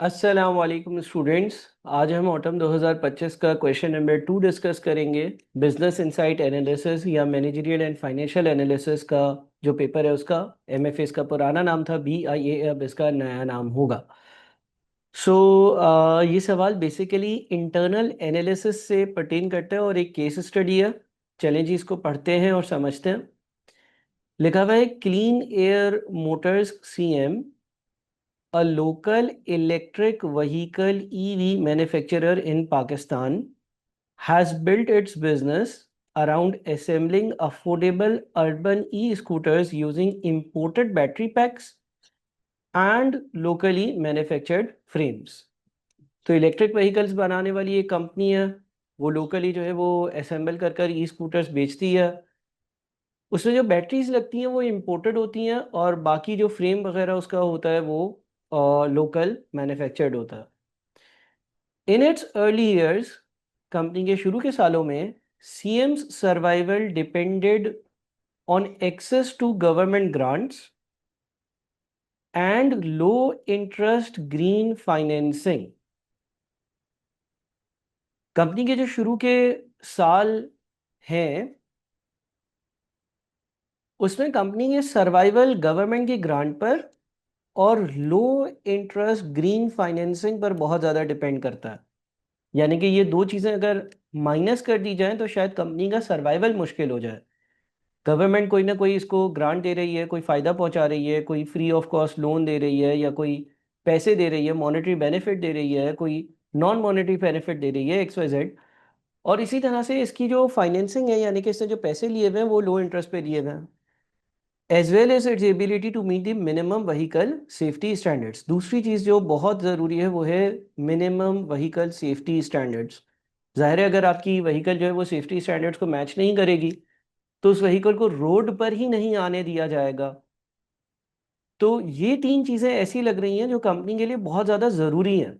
अस्सलाम वालेकुम स्टूडेंट्स। आज हम ऑटम 2025 का क्वेश्चन नंबर 2 डिस्कस करेंगे। बिजनेस इंसाइट एनालिसिस या मैनेजरियल एंड फाइनेंशियल एनालिसिस का जो पेपर है उसका। एमएफए इसका पुराना नाम था, बीआईए अब इसका नया नाम होगा। सो ये सवाल बेसिकली इंटरनल एनालिसिस से पर्टेन करता है और एक केस स्टडी है। चलें जी, इसको पढ़ते हैं और समझते हैं। लिखा हुआ है clean air Motors CM, a local electric vehicle EV manufacturer in Pakistan, has built its business around assembling affordable urban e-scooters using imported battery packs and locally manufactured frames। तो इलेक्ट्रिक व्हीकल्स बनाने वाली एक company है, वो locally जो है वो assemble कर कर ई स्कूटर्स बेचती है। उसमें जो बैटरीज लगती हैं वो इंपोर्टेड होती हैं और बाकी जो फ्रेम वगैरह उसका होता है वो लोकल मैन्युफैक्चर्ड होता है। In its early years, company के शुरू के सालों में, CM's survival depended on access to government grants and low interest green financing. Company के जो शुरू के साल हैं उसमें कंपनी के सर्वाइवल गवर्नमेंट की ग्रांट पर और लो इंटरेस्ट ग्रीन फाइनेंसिंग पर बहुत ज़्यादा डिपेंड करता है। यानी कि ये दो चीज़ें अगर माइनस कर दी जाएं तो शायद कंपनी का सर्वाइवल मुश्किल हो जाए। गवर्नमेंट कोई ना कोई इसको ग्रांट दे रही है, कोई फ़ायदा पहुंचा रही है, कोई फ्री ऑफ कॉस्ट लोन दे रही है, या कोई पैसे दे रही है, मॉनेटरी बेनिफिट दे रही है, कोई नॉन मॉनेटरी बेनिफिट दे रही है, एक्स वाई जेड। और इसी तरह से इसकी जो फाइनेंसिंग है, यानी कि इसने जो पैसे लिए हुए हैं वो लो इंटरेस्ट पे लिए हुए हैं, as well as its ability to meet the minimum vehicle safety standards. दूसरी चीज़ जो बहुत ज़रूरी है वो है मिनिमम व्हीकल सेफ्टी स्टैंडर्ड्स। जाहिर है अगर आपकी व्हीकल जो है वो सेफ्टी स्टैंडर्ड्स को मैच नहीं करेगी तो उस व्हीकल को रोड पर ही नहीं आने दिया जाएगा। तो ये तीन चीज़ें ऐसी लग रही हैं जो कंपनी के लिए बहुत ज़्यादा ज़रूरी हैं।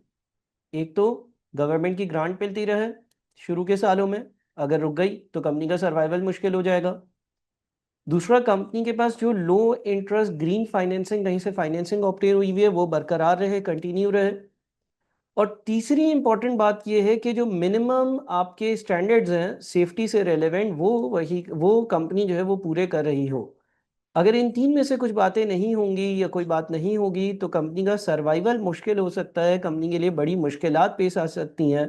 एक तो गवर्नमेंट की ग्रांट मिलती रहे शुरू के सालों में, अगर रुक गई तो कंपनी का सर्वाइवल मुश्किल हो जाएगा। दूसरा, कंपनी के पास जो लो इंटरेस्ट ग्रीन फाइनेंसिंग, कहीं से फाइनेंसिंग ऑब्टेन हुई हुई है, वो बरकरार रहे, कंटिन्यू रहे। और तीसरी इंपॉर्टेंट बात यह है कि जो मिनिमम आपके स्टैंडर्ड्स हैं सेफ्टी से रेलेवेंट, वो कंपनी जो है वो पूरे कर रही हो। अगर इन तीन में से कुछ बातें नहीं होंगी या कोई बात नहीं होगी तो कंपनी का सर्वाइवल मुश्किल हो सकता है, कंपनी के लिए बड़ी मुश्किलात पेश आ सकती हैं।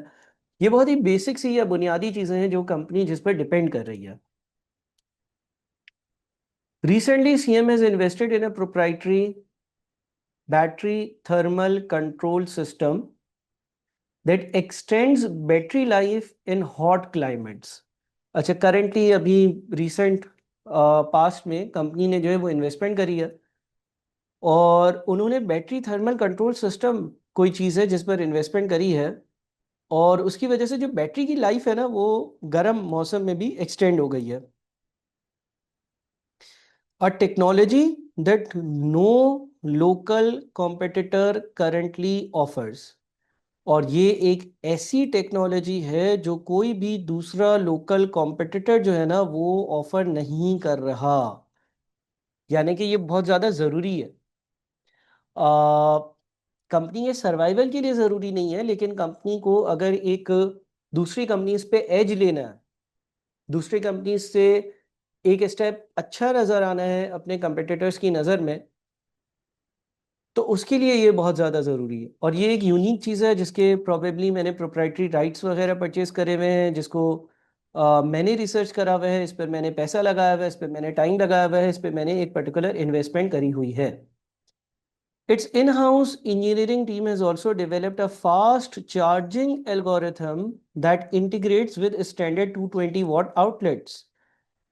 ये बहुत ही बेसिक सी या बुनियादी चीज़ें हैं जो कंपनी जिस पर डिपेंड कर रही है। Recently, CM has invested in a proprietary battery thermal control system that extends battery life in hot climates। अच्छा, करेंटली अभी रिसेंट पास्ट में कंपनी ने जो है वो इन्वेस्टमेंट करी है और उन्होंने बैटरी थर्मल कंट्रोल सिस्टम, कोई चीज़ है जिस पर इन्वेस्टमेंट करी है, और उसकी वजह से जो बैटरी की लाइफ है ना वो गर्म मौसम में भी एक्सटेंड हो गई है। A technology that no local competitor currently offers। और ये एक ऐसी टेक्नोलॉजी है जो कोई भी दूसरा लोकल कॉम्पिटिटर जो है ना वो ऑफर नहीं कर रहा। यानी कि ये बहुत ज़्यादा ज़रूरी है। कंपनी के सर्वाइवल के लिए ज़रूरी नहीं है, लेकिन कंपनी को अगर एक दूसरी कंपनी पे एज लेना है, दूसरी कंपनी से एक स्टेप अच्छा नज़र आना है अपने कंपिटिटर्स की नज़र में, तो उसके लिए ये बहुत ज़्यादा ज़रूरी है। और ये एक यूनिक चीज़ है जिसके प्रोबेबली मैंने प्रोप्राइटरी राइट्स वगैरह परचेज करे हुए हैं, जिसको मैंने रिसर्च करा हुआ है, इस पर मैंने पैसा लगाया हुआ है, इस पर मैंने टाइम लगाया हुआ है, इस पर मैंने एक पर्टिकुलर इन्वेस्टमेंट करी हुई है। Its in-house engineering team has also developed a fast charging algorithm that integrates with standard 220 watt outlets।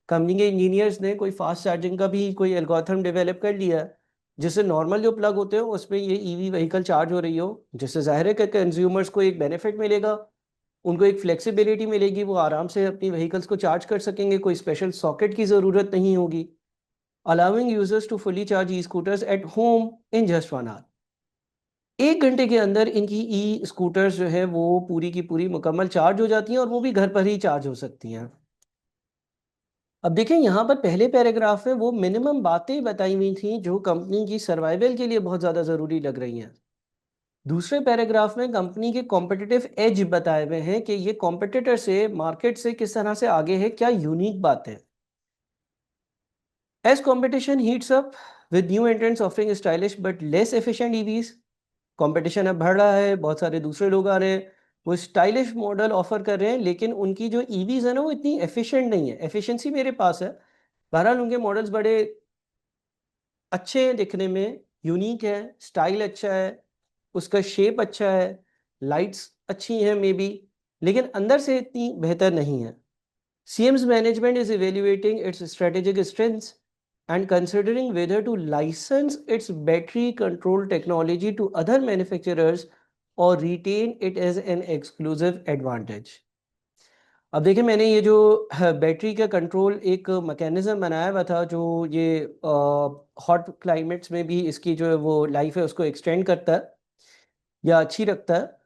Company के इंजीनियर्स ने कोई फास्ट चार्जिंग का भी कोई एल्गोरिथम डेवलप कर लिया है जिससे नॉर्मल जो प्लग होते हो उसमें ये ईवी व्हीकल चार्ज हो रही हो, जिससे जाहिर है कि कंज्यूमर्स को एक बेनिफिट मिलेगा, उनको एक फ्लेक्सिबिलिटी मिलेगी, वो आराम से अपनी व्हीकल्स को चार्ज कर सकेंगे, कोई स्पेशल सॉकेट की ज़रूरत नहीं होगी। Allowing users to fully charge e scooters at home in just 1 hour. 1 घंटे के अंदर इनकी ई स्कूटर्स जो है वो पूरी की पूरी मुकम्मल चार्ज हो जाती हैं और वो भी घर पर ही चार्ज हो सकती हैं। अब देखें यहाँ पर पहले पैराग्राफ में वो मिनिमम बातें बताई हुई थी जो कंपनी की सर्वाइवल के लिए बहुत ज़्यादा ज़रूरी लग रही हैं। दूसरे पैराग्राफ में कंपनी के कॉम्पिटिटिव एज बताए हुए हैं कि ये कॉम्पिटिटर से मार्केट से किस तरह से आगे है, क्या यूनिक बात है। As competition heats up with new entrants offering stylish but less efficient EVs, competition अब बढ़ रहा है, बहुत सारे दूसरे लोग आ रहे हैं, वो स्टाइलिश मॉडल ऑफर कर रहे हैं, लेकिन उनकी जो ईवीज है ना वो इतनी एफिशिएंट नहीं है। एफिशिएंसी मेरे पास है, बहरहाल उनके मॉडल्स बड़े अच्छे हैं दिखने में, यूनिक है, स्टाइल अच्छा है, उसका शेप अच्छा है, लाइट्स अच्छी हैं मे बी, लेकिन अंदर से इतनी बेहतर नहीं है। CM's management is evaluating its strategic strengths and considering whether to license its battery control technology to other manufacturers or retain it as an exclusive advantage. अब देखिए, मैंने ये जो बैटरी का कंट्रोल एक मैकेनिज्म बनाया हुआ था जो ये हॉट क्लाइमेट्स में भी इसकी जो वो लाइफ है उसको एक्सटेंड करता है या अच्छी रखता है।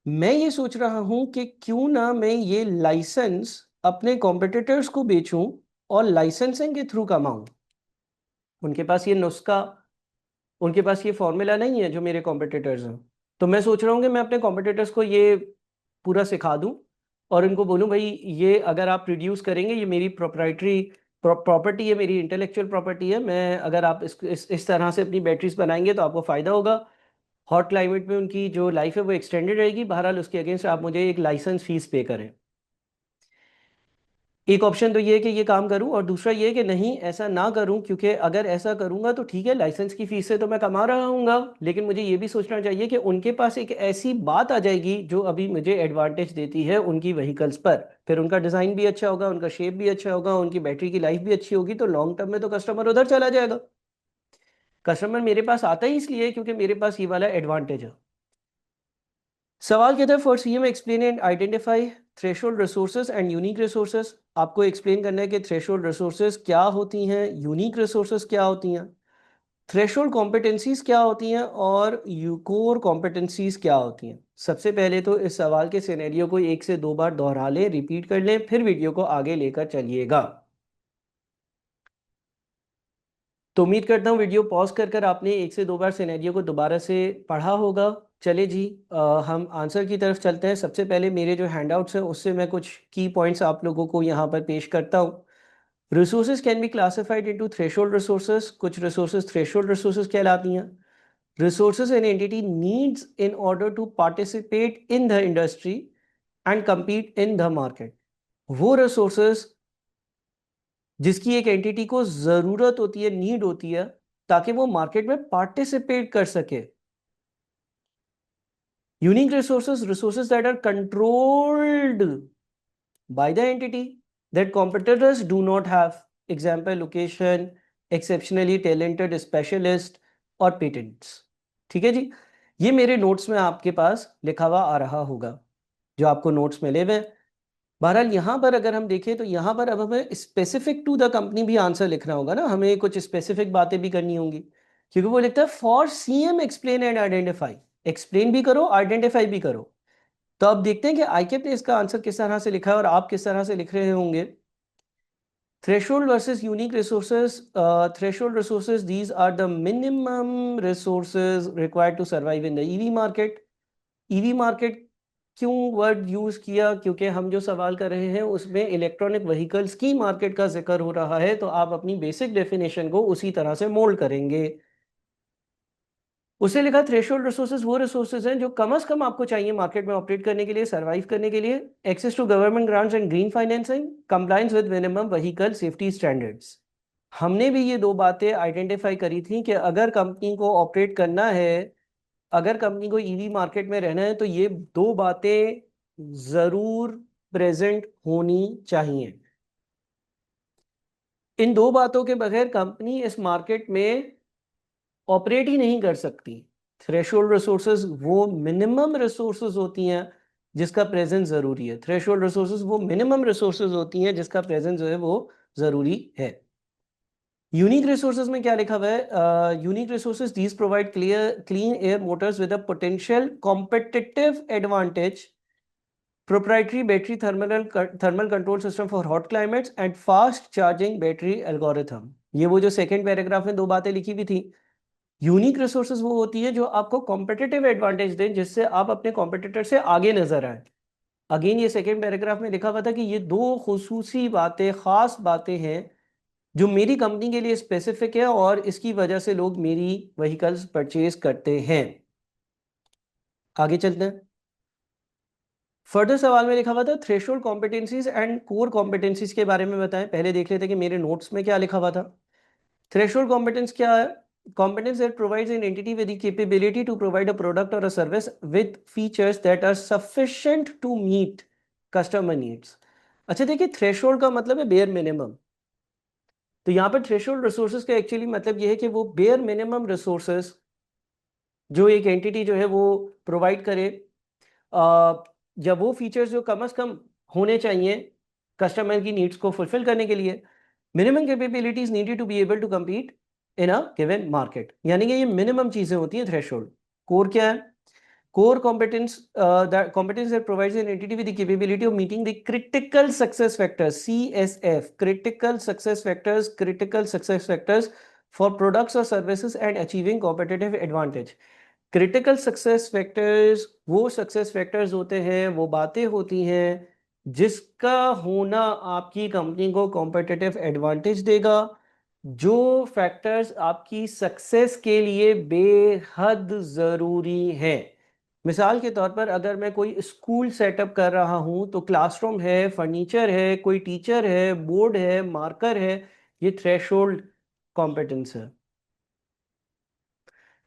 मैं ये सोच रहा हूं कि क्यों ना मैं ये लाइसेंस अपने कॉम्पिटिटर्स को बेचूं और लाइसेंसिंग के थ्रू कमाऊं। उनके पास ये नुस्खा, उनके पास ये फॉर्मूला नहीं है जो मेरे कॉम्पिटिटर्स हैं। तो मैं सोच रहा हूँ कि मैं अपने कॉम्पिटिटर्स को ये पूरा सिखा दूं और इनको बोलूं भाई ये अगर आप प्रोड्यूस करेंगे, ये मेरी प्रोप्राइटरी प्रॉपर्टी है, मेरी इंटेलेक्चुअल प्रॉपर्टी है, मैं अगर आप इस तरह से अपनी बैटरीज बनाएंगे तो आपको फ़ायदा होगा। हॉट क्लाइमेट में उनकी जो लाइफ है वो एक्सटेंडेड रहेगी, बहरहाल उसके अगेंस्ट आप मुझे एक लाइसेंस फीस पे करें। एक ऑप्शन तो ये है कि ये काम करूं, और दूसरा ये है कि नहीं ऐसा ना करूं, क्योंकि अगर ऐसा करूंगा तो ठीक है लाइसेंस की फीस से तो मैं कमा रहा हूँगा, लेकिन मुझे ये भी सोचना चाहिए कि उनके पास एक ऐसी बात आ जाएगी जो अभी मुझे एडवांटेज देती है उनकी व्हीकल्स पर। फिर उनका डिज़ाइन भी अच्छा होगा, उनका शेप भी अच्छा होगा, उनकी बैटरी की लाइफ भी अच्छी होगी, तो लॉन्ग टर्म में तो कस्टमर उधर चला जाएगा। कस्टमर मेरे पास आता ही इसलिए क्योंकि मेरे पास ये वाला एडवांटेज है। सवाल क्या था, for CM explain and identify threshold resources and unique resources. आपको एक्सप्लेन करना है कि थ्रेशोल्ड रिसोर्सेज क्या होती हैं, यूनिक रिसोर्सेज क्या होती हैं, थ्रेशोल्ड कॉम्पिटेंसीज क्या होती हैं, और यूकोर कॉम्पिटेंसीज क्या होती हैं। सबसे पहले तो इस सवाल के सिनेरियो को एक से दो बार दोहरा लें, रिपीट कर लें, फिर वीडियो को आगे लेकर चलिएगा। तो उम्मीद करता हूँ वीडियो पॉज कर आपने एक से दो बार सिनेरियो को दोबारा से पढ़ा होगा। चले जी, हम आंसर की तरफ चलते हैं। सबसे पहले मेरे जो हैंडआउट्स हैं उससे मैं कुछ की पॉइंट्स आप लोगों को यहाँ पर पेश करता हूँ। Resources can be classified into threshold resources. कुछ रिसोर्सेज थ्रेशोल्ड रिसोर्सेज कहलाती हैं। Resources an entity needs in order to participate in the industry and compete in the market. वो रिसोर्सेज जिसकी एक एंटिटी को जरूरत होती है, नीड होती है, ताकि वो मार्केट में पार्टिसिपेट कर सके। Unique resources, resources that are controlled by the entity that competitors do not have, example location, exceptionally talented specialist और patents। ठीक है जी, ये मेरे नोट्स में आपके पास लिखा हुआ आ रहा होगा जो आपको नोट्स मिले हुए हैं। बहरहाल यहाँ पर अगर हम देखें तो यहाँ पर अब हमें स्पेसिफिक टू द कंपनी भी आंसर लिखना होगा ना, हमें कुछ स्पेसिफिक बातें भी करनी होंगी, क्योंकि वो लिखता है for CM explain and identify. Explain भी करो, आइडेंटिफाई भी करो। तो अब देखते हैं कि आईकेप ने इसका आंसर किस तरह से लिखा है और आप किस तरह से लिख रहे होंगे। Threshold versus unique resources. Threshold resources, these are the minimum resources required to survive in the EV market. EV market क्यों वर्ड यूज किया, क्योंकि हम जो सवाल कर रहे हैं उसमें इलेक्ट्रॉनिक व्हीकल्स की मार्केट का जिक्र हो रहा है, तो आप अपनी बेसिक डेफिनेशन को उसी तरह से मोल्ड करेंगे। उसे लिखा थ्रेशोल्ड रिसोर्सेज वो रिसोर्सेज हैं जो कम से कम आपको चाहिए मार्केट में ऑपरेट करने के लिए, सरवाइव करने के लिए। Access to government grants and green financing, compliance with minimum vehicle safety standards. हमने भी ये दो बातें आइडेंटिफाई करी थी कि अगर कंपनी को ऑपरेट करना है, अगर कंपनी को ईवी मार्केट में रहना है, तो ये दो बातें जरूर प्रेजेंट होनी चाहिए। इन दो बातों के बगैर कंपनी इस मार्केट में ऑपरेट ही नहीं कर सकती। थ्रेशोल्ड रिसोर्सेज वो मिनिमम रिसोर्सेज होती हैं जिसका प्रेजेंस जरूरी है। थ्रेशोल्ड रिसोर्सेज वो मिनिमम रिसोर्सेज होती हैं जिसका प्रेजेंस जो है वो जरूरी है। यूनिक रिसोर्सेज में क्या लिखा हुआ है, unique resources these provide clean air Motors with a potential competitive advantage, proprietary battery thermal control system for hot climates and fast charging battery algorithm. ये वो जो सेकंड पैराग्राफ में दो बातें लिखी हुई थी, यूनिक रिसोर्सेज वो होती है जो आपको कॉम्पिटिटिव एडवांटेज दें, जिससे आप अपने कॉम्पिटिटर से आगे नजर आए। अगेन ये सेकेंड पैराग्राफ में लिखा हुआ था कि ये दो खुसूसी बातें, खास बातें हैं जो मेरी कंपनी के लिए स्पेसिफिक है और इसकी वजह से लोग मेरी व्हीकल्स परचेज करते हैं। आगे चलते हैं। फर्दर सवाल में लिखा हुआ था threshold competencies and core competencies के बारे में बताएं। पहले देख लेते हैं कि मेरे नोट्स में क्या लिखा हुआ था। थ्रेशोल्ड कॉम्पिटेंस क्या है? Competence that provides an entity with the capability to provide a product or a service with features that are sufficient to meet customer needs। अच्छा देखिए, थ्रेशोल्ड का मतलब है बेयर मिनिमम। तो यहाँ पर थ्रेशोल्ड रिसोर्सेज का एक्चुअली मतलब यह है कि वो बेयर मिनिमम रिसोर्सेज जो एक एंटिटी जो है वो प्रोवाइड करे, या वो फीचर्स जो कम से कम होने चाहिए कस्टमर की नीड्स को फुलफिल करने के लिए। Minimum capabilities needed to be able to compete in a given market, यानी कि ये मिनिमम चीजें होती हैं थ्रेशोल्ड। कोर क्या है? core competence, that competence that provides an entity with the capability of meeting the critical success factors, CSF, critical success factors for products or services and achieving competitive advantage। Critical success factors वो success factors होते हैं, वो बातें होती हैं जिसका होना आपकी कंपनी को कॉम्पिटिटिव एडवांटेज देगा, जो फैक्टर्स आपकी सक्सेस के लिए बेहद ज़रूरी हैं। मिसाल के तौर पर अगर मैं कोई स्कूल सेटअप कर रहा हूं तो क्लासरूम है, फर्नीचर है, कोई टीचर है, बोर्ड है, मार्कर है, ये थ्रेशोल्ड कॉम्पिटेंस है।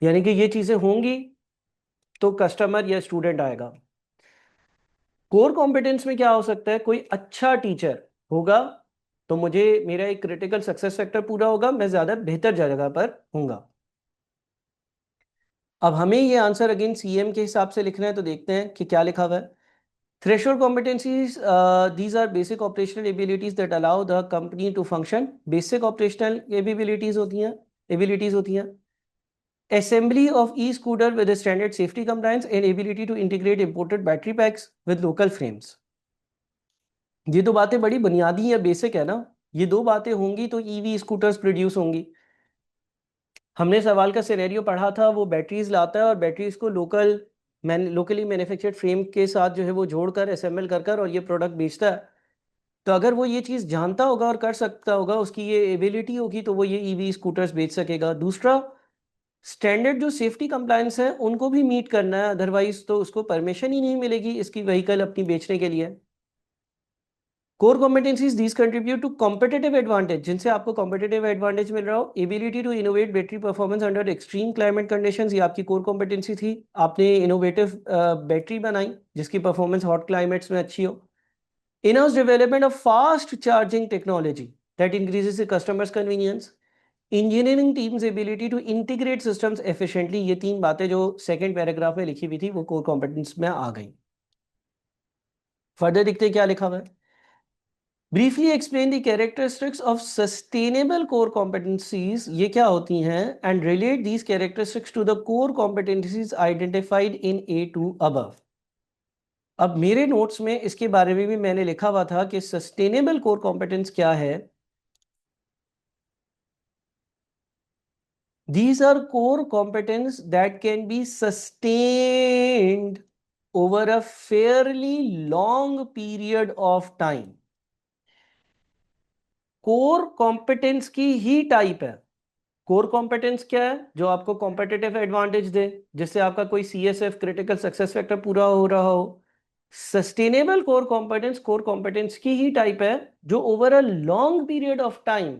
यानी कि ये चीज़ें होंगी तो कस्टमर या स्टूडेंट आएगा। कोर कॉम्पिटेंस में क्या हो सकता है? कोई अच्छा टीचर होगा तो मुझे मेरा एक क्रिटिकल सक्सेस फैक्टर पूरा होगा, मैं ज्यादा बेहतर जगह पर हूंगा। अब हमें ये आंसर अगेन सीएम के हिसाब से लिखना है, तो देखते हैं कि क्या लिखा हुआ है। Threshold competencies, these are basic operational abilities that allow the company to function. Basic operational abilities होती हैं assembly of e-scooter with a standard safety compliance and ability to integrate imported battery packs with local frames। ये दो बातें बड़ी बुनियादी या basic है ना। ये दो बातें होंगी तो ईवी स्कूटर्स प्रोड्यूस होंगी। हमने सवाल का सिनेरियो पढ़ा था, वो बैटरीज लाता है और बैटरीज को लोकली मैन्युफैक्चर्ड फ्रेम के साथ जो है वो जोड़कर असेंबल कर और ये प्रोडक्ट बेचता है। तो अगर वो ये चीज़ जानता होगा और कर सकता होगा, उसकी ये एबिलिटी होगी, तो वो ये ईवी स्कूटर्स बेच सकेगा। दूसरा, स्टैंडर्ड जो सेफ्टी कंप्लायंस है उनको भी मीट करना है, अदरवाइज तो उसको परमिशन ही नहीं मिलेगी इसकी व्हीकल अपनी बेचने के लिए। Core competencies these contribute to competitive advantage, जिनसे आपको कॉम्पिटिटिव एडवांटेज मिल रहा हो। Ability to innovate battery performance under extreme climate conditions, ये आपकी कोर कॉम्पिटेंसी थी। आपने इनोवेटिव बैटरी बनाई जिसकी परफॉर्मेंस हॉट क्लाइमेट्स में अच्छी हो। In house development of fast charging technology that increases the customers convenience. Engineering teams ability to integrate systems efficiently. ये तीन बातें जो सेकंड पैराग्राफ में लिखी हुई थी वो कोर कॉम्पिटेंस में आ गई। फर्दर देखते हैं क्या लिखा हुआ है। Briefly explain the characteristics of sustainable core competencies, ये क्या होती हैं, and relate these characteristics to the core competencies identified in A2 above. अब मेरे नोट्स में इसके बारे में भी मैंने लिखा हुआ था कि सस्टेनेबल कोर कॉम्पिटेंस क्या है। These are core competence that can be sustained over a fairly long period of time। Core competence की ही टाइप है। कोर कॉम्पिटेंस क्या है? जो आपको कॉम्पिटिटिव एडवांटेज दे, जिससे आपका कोई CSF क्रिटिकल सक्सेस फैक्टर पूरा हो रहा हो। सस्टेनेबल कोर कॉम्पिटेंस की ही टाइप है जो over a long period of time,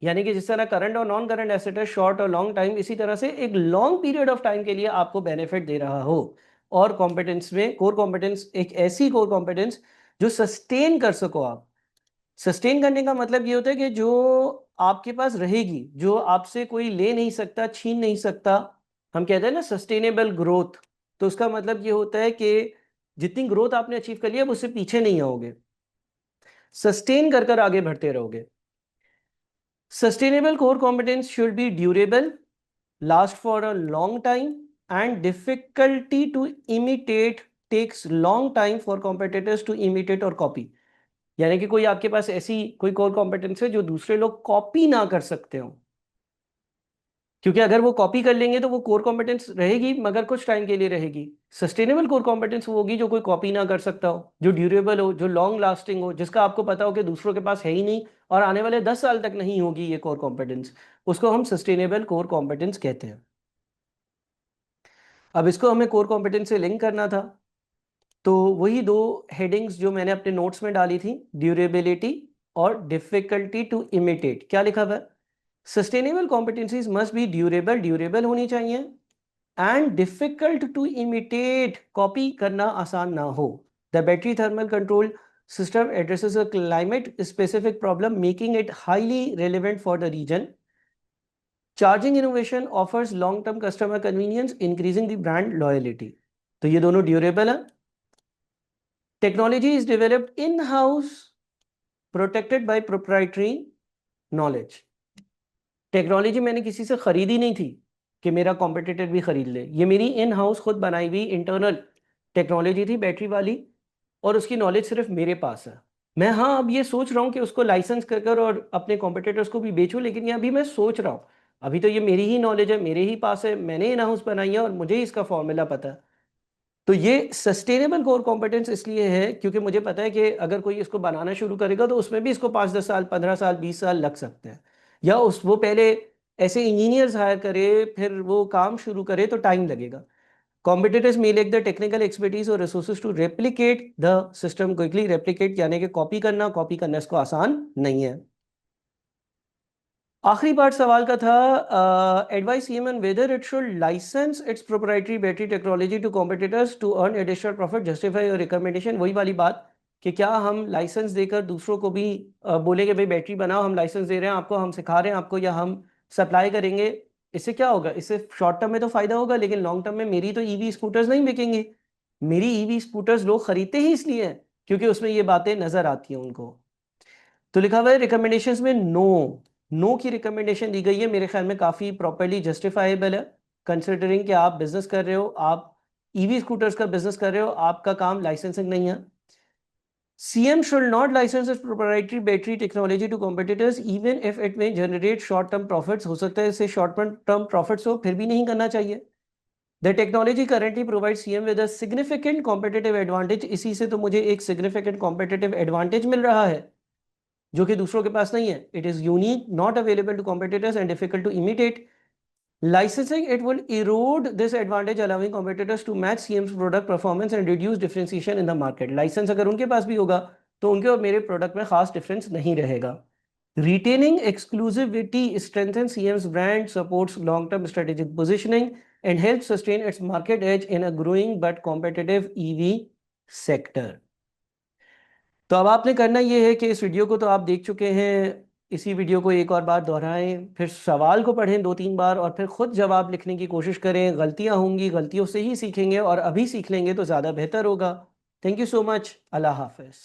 यानी कि जिस तरह करंट और नॉन करंट एसेट है, शॉर्ट और लॉन्ग टाइम, इसी तरह से एक लॉन्ग पीरियड ऑफ टाइम के लिए आपको बेनिफिट दे रहा हो। और कॉम्पिटेंस में कोर कॉम्पिटेंस एक ऐसी कोर कॉम्पिटेंस जो सस्टेन कर सको आप। सस्टेन करने का मतलब ये होता है कि जो आपके पास रहेगी, जो आपसे कोई ले नहीं सकता, छीन नहीं सकता। हम कहते हैं ना सस्टेनेबल ग्रोथ, तो उसका मतलब ये होता है कि जितनी ग्रोथ आपने अचीव कर लिया अब उससे पीछे नहीं आओगे, सस्टेन कर आगे बढ़ते रहोगे। Sustainable core competence should be durable, last for a long time, and difficulty to imitate takes long time for competitors to imitate or copy। यानी कि कोई आपके पास ऐसी कोई कोर कॉम्पिटेंस है जो दूसरे लोग कॉपी ना कर सकते हो। क्योंकि अगर वो कॉपी कर लेंगे तो वो कोर कॉम्पिटेंस रहेगी मगर कुछ टाइम के लिए रहेगी। सस्टेनेबल कोर कॉम्पिटेंस वो होगी जो कोई कॉपी ना कर सकता हो, जो ड्यूरेबल हो, जो लॉन्ग लास्टिंग हो, जिसका आपको पता हो कि दूसरों के पास है ही नहीं और आने वाले 10 साल तक नहीं होगी ये कोर कॉम्पिटेंस, उसको हम सस्टेनेबल कोर कॉम्पिटेंस कहते हैं। अब इसको हमें कोर कॉम्पिटेंस से लिंक करना था, तो वही दो हेडिंग्स जो मैंने अपने नोट्स में डाली थी, ड्यूरेबिलिटी और डिफिकल्टी टू इमिटेट। क्या लिखा हुआ है? Sustainable competencies must be durable, durable होनी चाहिए, and difficult to imitate, copy करना आसान ना हो। The battery thermal control system addresses a climate specific problem, making it highly relevant for the region. Charging innovation offers long term customer convenience, increasing the brand loyalty. तो ये दोनों durable है। Technology is developed in house, protected by proprietary knowledge. Technology मैंने किसी से खरीदी नहीं थी कि मेरा कॉम्पिटिटर भी खरीद ले, ये मेरी इन हाउस खुद बनाई हुई इंटरनल टेक्नोलॉजी थी बैटरी वाली, और उसकी नॉलेज सिर्फ मेरे पास है। मैं हाँ अब ये सोच रहा हूँ कि उसको लाइसेंस कर कर और अपने कॉम्पिटिटर्स को भी बेचूं, लेकिन ये अभी मैं सोच रहा हूँ, अभी तो ये मेरी ही नॉलेज है, मेरे ही पास है, मैंने इन हाउस बनाई है और मुझे ही इसका फॉर्मूला पता है। तो ये सस्टेनेबल कोर कॉम्पिटेंस इसलिए है क्योंकि मुझे पता है कि अगर कोई इसको बनाना शुरू करेगा तो उसमें भी इसको 5-10 साल, 15 साल, 20 साल लग सकते हैं, या वो पहले ऐसे इंजीनियर्स हायर करे फिर वो काम शुरू करे तो टाइम लगेगा। Competitors may lack the technical expertise or resources to replicate the system quickly. Replicate यानी कि कॉपी करना इसको आसान नहीं है। आखिरी पार्ट सवाल का था, advise CM on whether it should license its proprietary battery technology to competitors to earn additional profit, justify your recommendation. वही वाली बात कि क्या हम लाइसेंस देकर दूसरों को भी बोलेंगे भाई बैटरी बनाओ, हम लाइसेंस दे रहे हैं आपको, हम सिखा रहे हैं आपको, या हम सप्लाई करेंगे। इससे क्या होगा? इससे शॉर्ट टर्म में तो फायदा होगा, लेकिन लॉन्ग टर्म में मेरी तो ईवी स्कूटर्स नहीं बिकेंगी। मेरी ईवी स्कूटर्स लोग खरीदते ही इसलिए हैं क्योंकि उसमें ये बातें नजर आती हैं उनको। तो लिखा हुआ है रिकमेंडेशंस में नो, नो की रिकमेंडेशन दी गई है, मेरे ख्याल में काफ़ी प्रॉपरली जस्टिफाइबल है, कंसिडरिंग कि आप बिजनेस कर रहे हो, आप ईवी स्कूटर्स का बिजनेस कर रहे हो, आपका काम लाइसेंसिंग नहीं है। CM should not license its proprietary battery technology to competitors even if it may generate short term profits। हो सकता है इससे शॉर्ट टर्म प्रॉफिट्स हो, फिर भी नहीं करना चाहिए। The technology currently provides CM with a significant competitive advantage। इसी से तो मुझे एक significant competitive advantage मिल रहा है जो कि दूसरों के पास नहीं है। It is unique, not available to competitors and difficult to imitate. Licensing it will erode this advantage, allowing competitors to match CM's product performance and reduce differentiation in the market। Licence अगर उनके पास भी होगा तो उनके और मेरे product में खास डिफरेंस नहीं रहेगा। Retaining exclusivity strengthens CM's brand, supports long-term strategic positioning, and helps sustain its market edge in a growing but competitive EV sector। तो अब आपने करना ये है कि इस वीडियो को तो आप देख चुके हैं, इसी वीडियो को एक और बार दोहराएं, फिर सवाल को पढ़ें 2-3 बार और फिर खुद जवाब लिखने की कोशिश करें। गलतियां होंगी, गलतियों से ही सीखेंगे और अभी सीख लेंगे तो ज़्यादा बेहतर होगा। Thank you so much. अल्लाह हाफिज़।